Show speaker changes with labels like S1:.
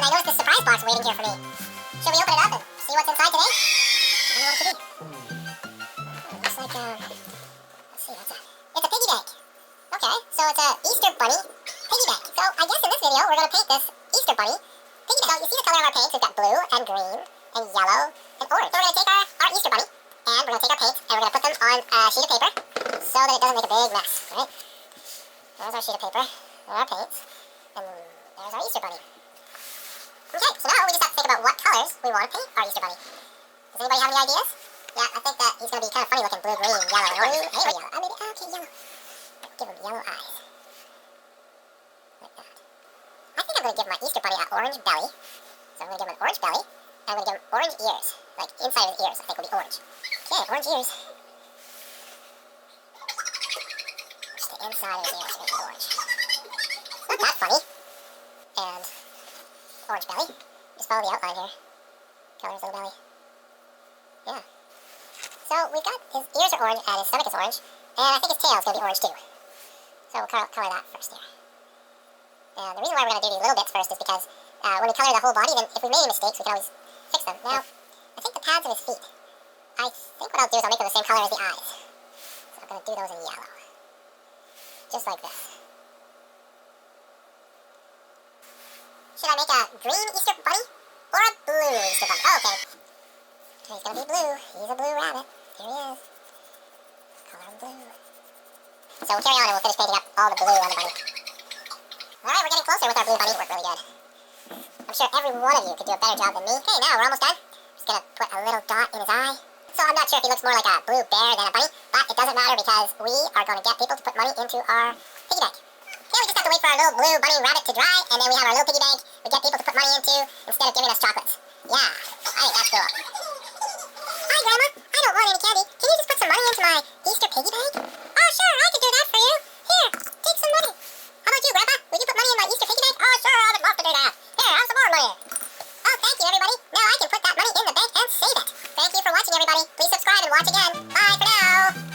S1: and I noticed this surprise box waiting here for me. Should we open it up and see what's inside today? I don't know what it could be. Looks like, let's see, what's that? It's a piggy bank. Okay, so it's a Easter bunny piggy bank. So I guess in this video we're going to paint this Easter bunny piggy bank. So you see the color of our paints? We've got blue and green and yellow and orange. So we're going to take our Easter bunny and we're going to take our paints and we're going to put them on a sheet of paper so that it doesn't make a big mess, right? There's our sheet of paper, there are our paints, and there's our Easter bunny. Okay, so now we just have to think about what colors we want to paint our Easter bunny. Does anybody have any ideas? Yeah, I think that he's going to be kind of funny looking, blue, green, yellow, and orange. Maybe yellow. Okay, yellow. Give him yellow eyes. Like that. I think I'm going to give my Easter bunny an orange belly. So I'm going to give him an orange belly, and I'm going to give him orange ears. Like, inside of his ears, I think will be orange. Okay, orange ears. Just the inside of his ears will be orange. Not that funny. And orange belly. Just follow the outline here. Colors of the belly. Yeah. So we've got his ears are orange and his stomach is orange. And I think his tail is going to be orange too. So we'll color that first here. And the reason why we're going to do these little bits first is because when we color the whole body, then if we made any mistakes, we can always fix them. Now, I think the pads of his feet, I think what I'll do is I'll make them the same color as the eyes. So I'm going to do those in yellow. Just like this. Should I make a green Easter bunny or a blue Easter bunny? Oh, okay. He's going to be blue. He's a blue rabbit. Here he is. Color him blue. So we'll carry on and we'll finish painting up all the blue on the bunny. Alright, we're getting closer with our blue bunny. Worked really good. I'm sure every one of you could do a better job than me. Okay, now we're almost done. Just going to put a little dot in his eye. So I'm not sure if he looks more like a blue bear than a bunny, but it doesn't matter because we are going to get people to put money into our piggy bank. Okay, we just have to wait for our little blue bunny rabbit to dry, and then we have our little piggy bank we get people to put money into instead of giving us chocolates. Yeah, I think that's cool. Hi, Grandma. I don't want any candy. Can you just put some money into my Easter piggy bank? Oh, sure, I can do that for you. Here, take some money. How about you, Grandpa? Would you put money in my Easter piggy bank? Oh, sure, I would love to do that. Here, have some more money. Oh, thank you, everybody. Now I can put that money in the bank and save it. Thank you for watching, everybody. Please subscribe and watch again. Bye for now.